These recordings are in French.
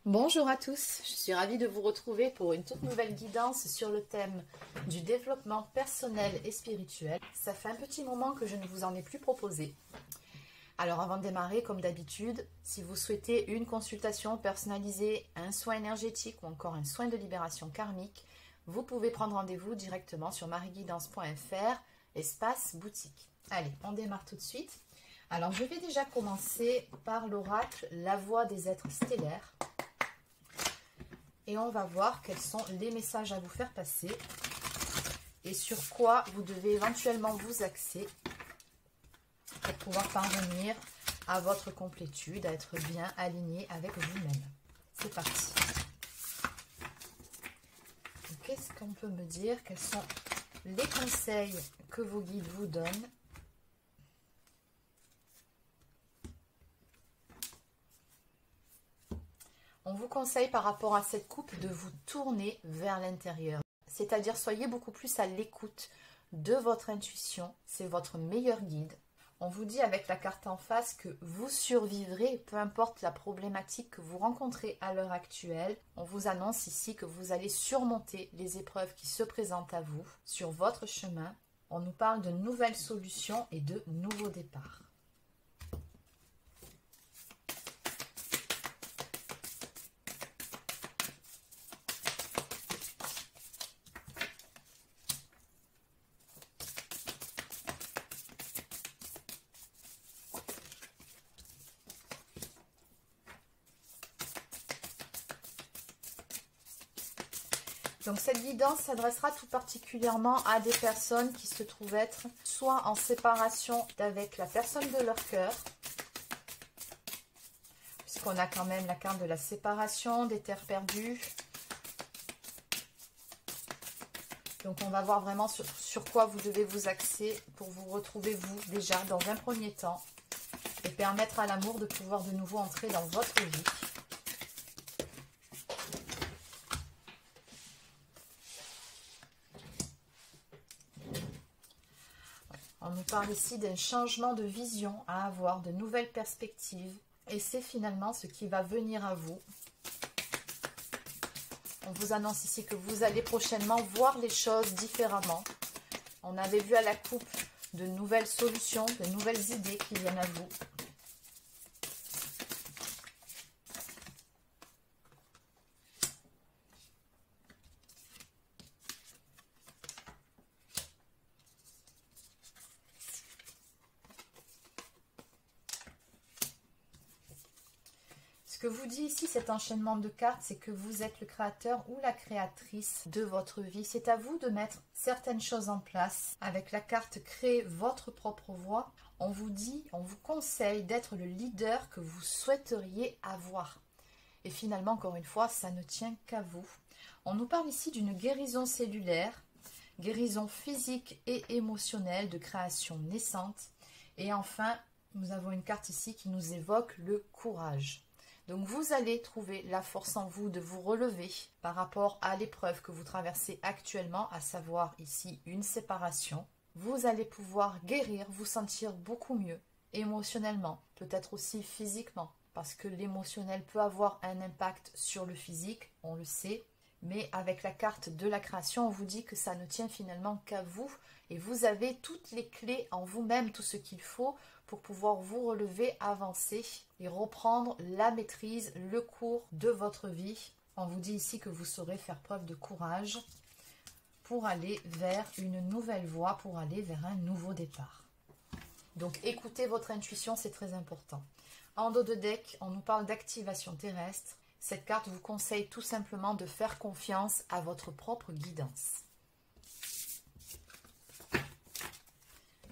Bonjour à tous, je suis ravie de vous retrouver pour une toute nouvelle guidance sur le thème du développement personnel et spirituel. Ça fait un petit moment que je ne vous en ai plus proposé. Alors avant de démarrer, comme d'habitude, si vous souhaitez une consultation personnalisée, un soin énergétique ou encore un soin de libération karmique, vous pouvez prendre rendez-vous directement sur marieguidance.fr, espace boutique. Allez, on démarre tout de suite. Alors je vais déjà commencer par l'oracle La Voix des êtres stellaires. Et on va voir quels sont les messages à vous faire passer et sur quoi vous devez éventuellement vous axer pour pouvoir parvenir à votre complétude, à être bien aligné avec vous-même. C'est parti. Qu'est-ce qu'on peut me dire? Quels sont les conseils que vos guides vous donnent? On vous conseille par rapport à cette coupe de vous tourner vers l'intérieur. C'est-à-dire soyez beaucoup plus à l'écoute de votre intuition. C'est votre meilleur guide. On vous dit avec la carte en face que vous survivrez, peu importe la problématique que vous rencontrez à l'heure actuelle. On vous annonce ici que vous allez surmonter les épreuves qui se présentent à vous sur votre chemin. On nous parle de nouvelles solutions et de nouveaux départs. Donc cette guidance s'adressera tout particulièrement à des personnes qui se trouvent être soit en séparation avec la personne de leur cœur, puisqu'on a quand même la carte de la séparation, des terres perdues. Donc on va voir vraiment sur quoi vous devez vous axer pour vous retrouver vous déjà dans un premier temps et permettre à l'amour de pouvoir de nouveau entrer dans votre vie. On nous parle ici d'un changement de vision à avoir, de nouvelles perspectives. Et c'est finalement ce qui va venir à vous. On vous annonce ici que vous allez prochainement voir les choses différemment. On avait vu à la coupe de nouvelles solutions, de nouvelles idées qui viennent à vous. Ce que vous dit ici, cet enchaînement de cartes, c'est que vous êtes le créateur ou la créatrice de votre vie. C'est à vous de mettre certaines choses en place. Avec la carte « Créer votre propre voie », on vous dit, on vous conseille d'être le leader que vous souhaiteriez avoir. Et finalement, encore une fois, ça ne tient qu'à vous. On nous parle ici d'une guérison cellulaire, guérison physique et émotionnelle, de création naissante. Et enfin, nous avons une carte ici qui nous évoque le courage. Donc vous allez trouver la force en vous de vous relever par rapport à l'épreuve que vous traversez actuellement, à savoir ici une séparation. Vous allez pouvoir guérir, vous sentir beaucoup mieux émotionnellement, peut-être aussi physiquement, parce que l'émotionnel peut avoir un impact sur le physique, on le sait. Mais avec la carte de la création, on vous dit que ça ne tient finalement qu'à vous. Et vous avez toutes les clés en vous-même, tout ce qu'il faut pour pouvoir vous relever, avancer et reprendre la maîtrise, le cours de votre vie. On vous dit ici que vous saurez faire preuve de courage pour aller vers une nouvelle voie, pour aller vers un nouveau départ. Donc écoutez votre intuition, c'est très important. En dos de deck, on nous parle d'activation terrestre. Cette carte vous conseille tout simplement de faire confiance à votre propre guidance.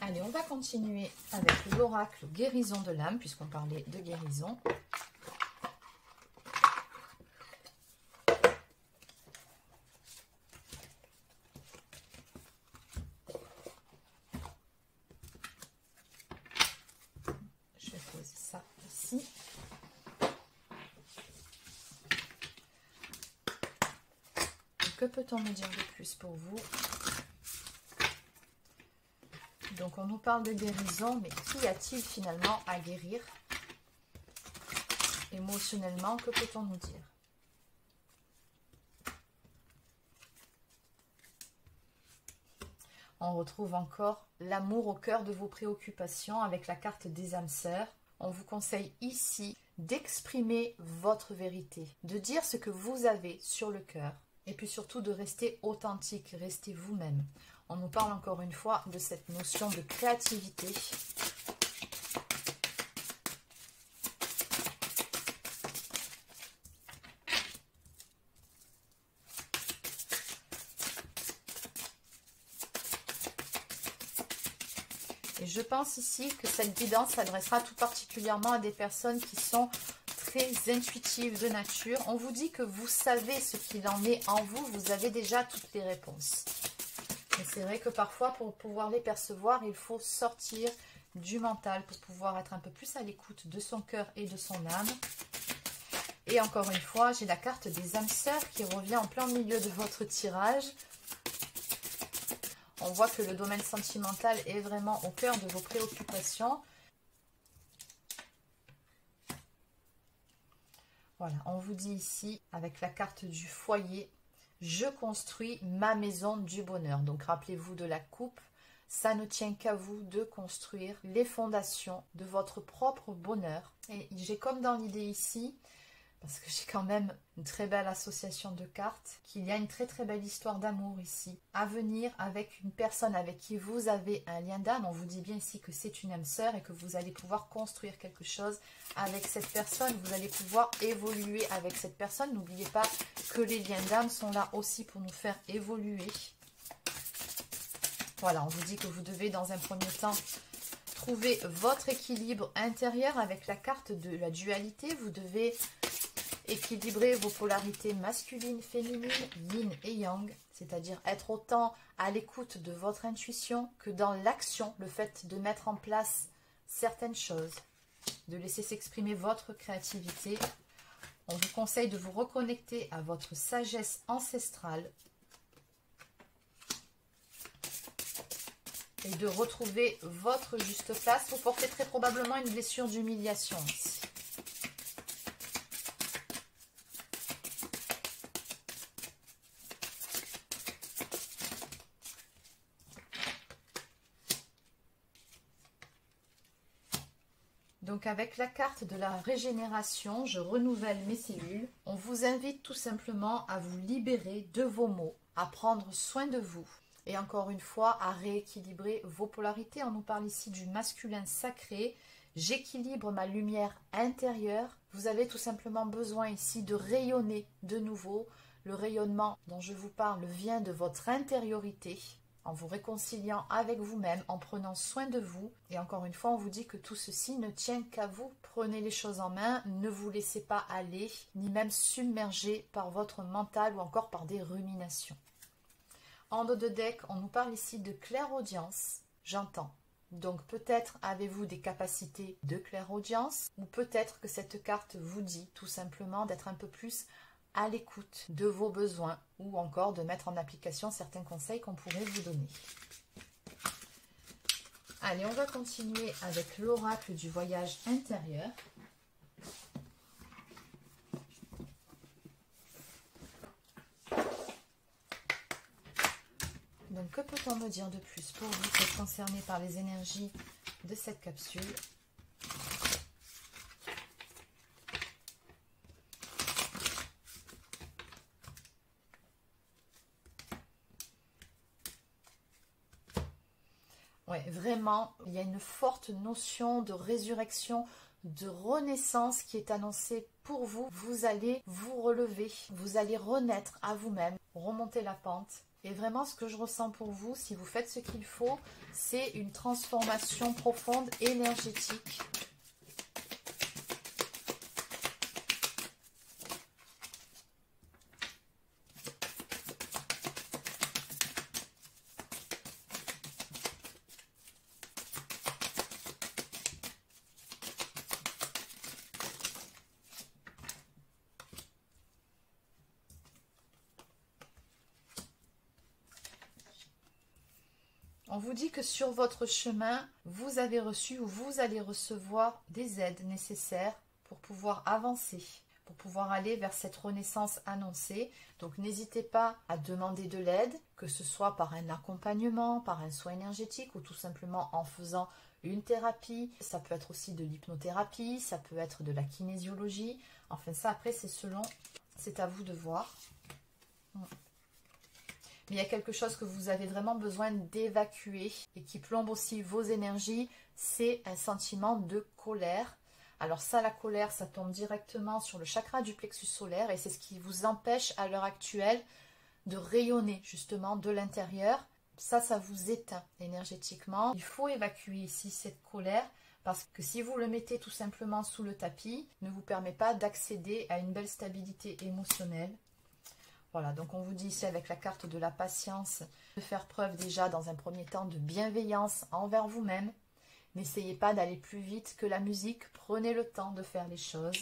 Allez, on va continuer avec l'oracle guérison de l'âme, puisqu'on parlait de guérison. Je vais poser ça ici. Que peut-on me dire de plus pour vous? Donc on nous parle de guérison, mais qu'y a-t-il finalement à guérir? Émotionnellement, que peut-on nous dire? On retrouve encore l'amour au cœur de vos préoccupations avec la carte des âmes sœurs. On vous conseille ici d'exprimer votre vérité, de dire ce que vous avez sur le cœur et puis surtout de rester authentique, restez vous-même. On nous parle encore une fois de cette notion de créativité. Et je pense ici que cette guidance s'adressera tout particulièrement à des personnes qui sont très intuitives de nature. On vous dit que vous savez ce qu'il en est en vous, vous avez déjà toutes les réponses. Et c'est vrai que parfois, pour pouvoir les percevoir, il faut sortir du mental pour pouvoir être un peu plus à l'écoute de son cœur et de son âme. Et encore une fois, j'ai la carte des âmes sœurs qui revient en plein milieu de votre tirage. On voit que le domaine sentimental est vraiment au cœur de vos préoccupations. Voilà, on vous dit ici, avec la carte du foyer, je construis ma maison du bonheur. Donc, rappelez-vous de la coupe. Ça ne tient qu'à vous de construire les fondations de votre propre bonheur. Et j'ai comme dans l'idée ici, parce que j'ai quand même une très belle association de cartes, qu'il y a une très très belle histoire d'amour ici, à venir avec une personne avec qui vous avez un lien d'âme. On vous dit bien ici que c'est une âme sœur et que vous allez pouvoir construire quelque chose avec cette personne, vous allez pouvoir évoluer avec cette personne. N'oubliez pas que les liens d'âme sont là aussi pour nous faire évoluer. Voilà, on vous dit que vous devez dans un premier temps trouver votre équilibre intérieur avec la carte de la dualité. Vous devez équilibrer vos polarités masculines, féminines, yin et yang, c'est-à-dire être autant à l'écoute de votre intuition que dans l'action, le fait de mettre en place certaines choses, de laisser s'exprimer votre créativité. On vous conseille de vous reconnecter à votre sagesse ancestrale et de retrouver votre juste place. Vous portez très probablement une blessure d'humiliation ici. Donc avec la carte de la régénération, je renouvelle mes cellules. On vous invite tout simplement à vous libérer de vos maux, à prendre soin de vous. Et encore une fois, à rééquilibrer vos polarités. On nous parle ici du masculin sacré. J'équilibre ma lumière intérieure. Vous avez tout simplement besoin ici de rayonner de nouveau. Le rayonnement dont je vous parle vient de votre intériorité, en vous réconciliant avec vous-même, en prenant soin de vous. Et encore une fois, on vous dit que tout ceci ne tient qu'à vous. Prenez les choses en main, ne vous laissez pas aller, ni même submerger par votre mental ou encore par des ruminations. En dos de deck, on nous parle ici de clairaudience, j'entends. Donc peut-être avez-vous des capacités de clairaudience, ou peut-être que cette carte vous dit tout simplement d'être un peu plus à l'écoute de vos besoins, ou encore de mettre en application certains conseils qu'on pourrait vous donner. Allez, on va continuer avec l'oracle du voyage intérieur. Donc, que peut-on me dire de plus pour vous qui êtes concerné par les énergies de cette capsule ? Ouais, vraiment, il y a une forte notion de résurrection, de renaissance qui est annoncée pour vous. Vous allez vous relever, vous allez renaître à vous-même, remonter la pente. Et vraiment, ce que je ressens pour vous, si vous faites ce qu'il faut, c'est une transformation profonde, énergétique. On vous dit que sur votre chemin, vous avez reçu ou vous allez recevoir des aides nécessaires pour pouvoir avancer, pour pouvoir aller vers cette renaissance annoncée. Donc n'hésitez pas à demander de l'aide, que ce soit par un accompagnement, par un soin énergétique ou tout simplement en faisant une thérapie. Ça peut être aussi de l'hypnothérapie, ça peut être de la kinésiologie. Enfin ça après c'est à vous de voir. Mais il y a quelque chose que vous avez vraiment besoin d'évacuer et qui plombe aussi vos énergies, c'est un sentiment de colère. Alors ça, la colère, ça tombe directement sur le chakra du plexus solaire et c'est ce qui vous empêche à l'heure actuelle de rayonner justement de l'intérieur. Ça vous éteint énergétiquement. Il faut évacuer ici cette colère parce que si vous le mettez tout simplement sous le tapis, ne vous permet pas d'accéder à une belle stabilité émotionnelle. Voilà, donc on vous dit ici avec la carte de la patience, de faire preuve déjà dans un premier temps de bienveillance envers vous-même. N'essayez pas d'aller plus vite que la musique, prenez le temps de faire les choses.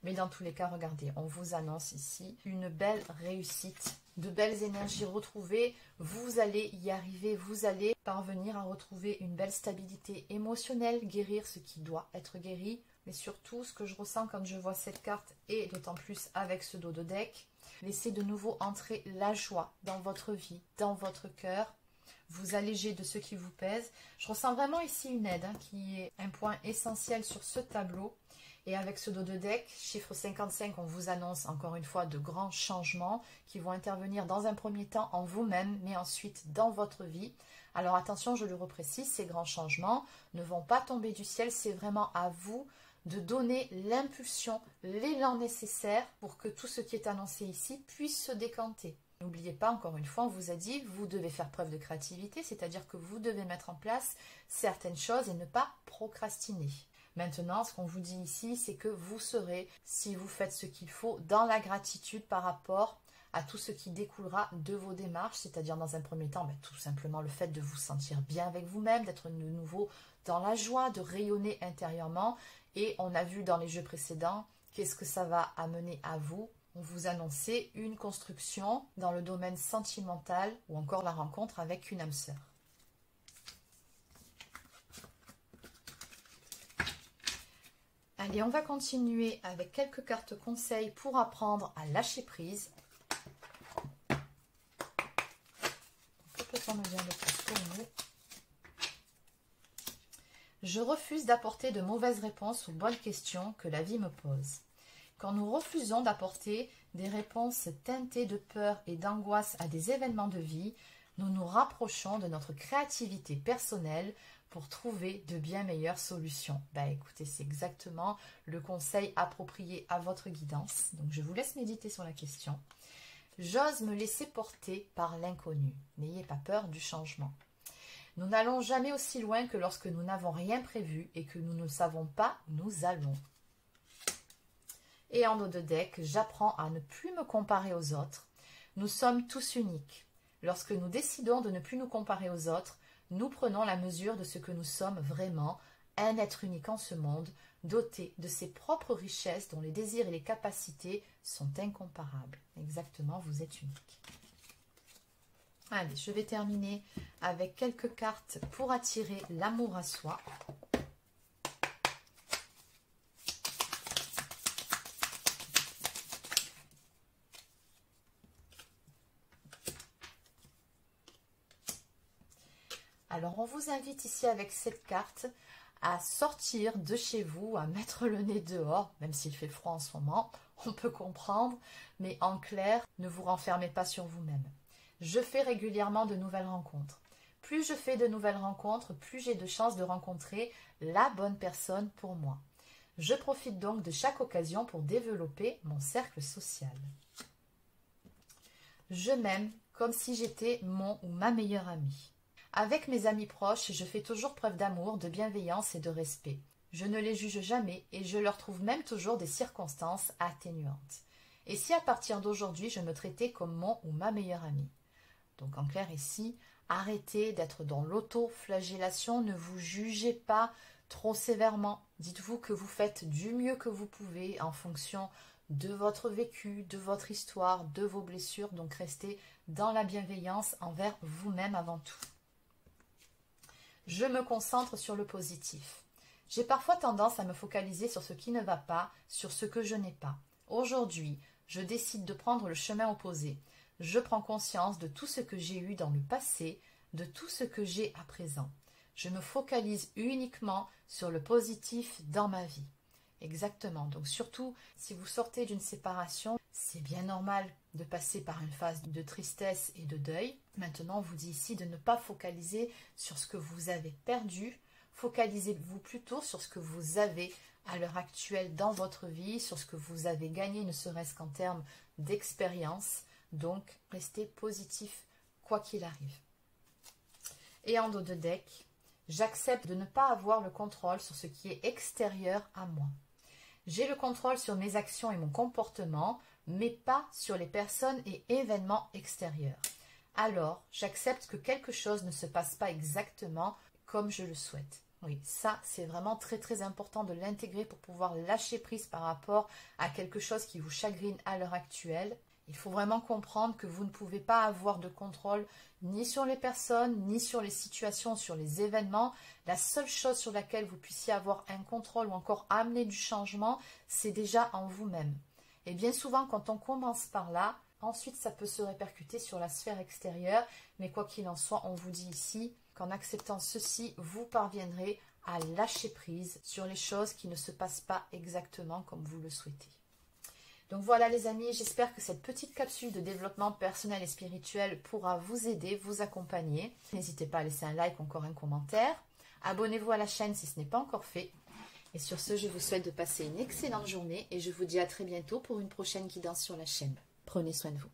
Mais dans tous les cas, regardez, on vous annonce ici une belle réussite, de belles énergies retrouvées. Vous allez y arriver, vous allez parvenir à retrouver une belle stabilité émotionnelle, guérir ce qui doit être guéri. Mais surtout, ce que je ressens quand je vois cette carte, et d'autant plus avec ce dos de deck, laissez de nouveau entrer la joie dans votre vie, dans votre cœur. Vous alléger de ce qui vous pèse. Je ressens vraiment ici une aide qui est un point essentiel sur ce tableau. Et avec ce dos de deck, chiffre 55, on vous annonce encore une fois de grands changements qui vont intervenir dans un premier temps en vous-même, mais ensuite dans votre vie. Alors attention, je le reprécise, ces grands changements ne vont pas tomber du ciel, c'est vraiment à vous de donner l'impulsion, l'élan nécessaire pour que tout ce qui est annoncé ici puisse se décanter. N'oubliez pas, encore une fois, on vous a dit, vous devez faire preuve de créativité, c'est-à-dire que vous devez mettre en place certaines choses et ne pas procrastiner. Maintenant, ce qu'on vous dit ici, c'est que vous serez, si vous faites ce qu'il faut, dans la gratitude par rapport à tout ce qui découlera de vos démarches, c'est-à-dire dans un premier temps, tout simplement le fait de vous sentir bien avec vous-même, d'être de nouveau dans la joie, de rayonner intérieurement. Et on a vu dans les jeux précédents, qu'est-ce que ça va amener à vous? On vous annonçait une construction dans le domaine sentimental ou encore la rencontre avec une âme sœur. Allez, on va continuer avec quelques cartes conseils pour apprendre à lâcher prise. Que peut-on me dire de plus pour nous? Je refuse d'apporter de mauvaises réponses aux bonnes questions que la vie me pose. Quand nous refusons d'apporter des réponses teintées de peur et d'angoisse à des événements de vie, nous nous rapprochons de notre créativité personnelle pour trouver de bien meilleures solutions. Écoutez, c'est exactement le conseil approprié à votre guidance. Donc je vous laisse méditer sur la question. J'ose me laisser porter par l'inconnu. N'ayez pas peur du changement. Nous n'allons jamais aussi loin que lorsque nous n'avons rien prévu et que nous ne savons pas où nous allons. Et en dos de deck, j'apprends à ne plus me comparer aux autres. Nous sommes tous uniques. Lorsque nous décidons de ne plus nous comparer aux autres, nous prenons la mesure de ce que nous sommes vraiment, un être unique en ce monde, doté de ses propres richesses dont les désirs et les capacités sont incomparables. Exactement, vous êtes unique. Allez, je vais terminer avec quelques cartes pour attirer l'amour à soi. Alors, on vous invite ici avec cette carte à sortir de chez vous, à mettre le nez dehors, même s'il fait froid en ce moment, on peut comprendre, mais en clair, ne vous renfermez pas sur vous-même. Je fais régulièrement de nouvelles rencontres. Plus je fais de nouvelles rencontres, plus j'ai de chances de rencontrer la bonne personne pour moi. Je profite donc de chaque occasion pour développer mon cercle social. Je m'aime comme si j'étais mon ou ma meilleure amie. Avec mes amis proches, je fais toujours preuve d'amour, de bienveillance et de respect. Je ne les juge jamais et je leur trouve même toujours des circonstances atténuantes. Et si à partir d'aujourd'hui, je me traitais comme mon ou ma meilleure amie? Donc en clair ici, arrêtez d'être dans l'auto-flagellation, ne vous jugez pas trop sévèrement. Dites-vous que vous faites du mieux que vous pouvez en fonction de votre vécu, de votre histoire, de vos blessures. Donc restez dans la bienveillance envers vous-même avant tout. Je me concentre sur le positif. J'ai parfois tendance à me focaliser sur ce qui ne va pas, sur ce que je n'ai pas. Aujourd'hui, je décide de prendre le chemin opposé. Je prends conscience de tout ce que j'ai eu dans le passé, de tout ce que j'ai à présent. Je me focalise uniquement sur le positif dans ma vie. Exactement. Donc surtout, si vous sortez d'une séparation, c'est bien normal de passer par une phase de tristesse et de deuil. Maintenant, on vous dit ici de ne pas focaliser sur ce que vous avez perdu. Focalisez-vous plutôt sur ce que vous avez à l'heure actuelle dans votre vie, sur ce que vous avez gagné, ne serait-ce qu'en termes d'expérience. Donc, restez positif quoi qu'il arrive. Et en dos de deck, j'accepte de ne pas avoir le contrôle sur ce qui est extérieur à moi. J'ai le contrôle sur mes actions et mon comportement, mais pas sur les personnes et événements extérieurs. Alors, j'accepte que quelque chose ne se passe pas exactement comme je le souhaite. Oui, ça, c'est vraiment très très important de l'intégrer pour pouvoir lâcher prise par rapport à quelque chose qui vous chagrine à l'heure actuelle. Il faut vraiment comprendre que vous ne pouvez pas avoir de contrôle ni sur les personnes, ni sur les situations, sur les événements. La seule chose sur laquelle vous puissiez avoir un contrôle ou encore amener du changement, c'est déjà en vous-même. Et bien souvent, quand on commence par là, ensuite ça peut se répercuter sur la sphère extérieure. Mais quoi qu'il en soit, on vous dit ici qu'en acceptant ceci, vous parviendrez à lâcher prise sur les choses qui ne se passent pas exactement comme vous le souhaitez. Donc voilà les amis, j'espère que cette petite capsule de développement personnel et spirituel pourra vous aider, vous accompagner. N'hésitez pas à laisser un like ou encore un commentaire. Abonnez-vous à la chaîne si ce n'est pas encore fait. Et sur ce, je vous souhaite de passer une excellente journée et je vous dis à très bientôt pour une prochaine guidance sur la chaîne. Prenez soin de vous.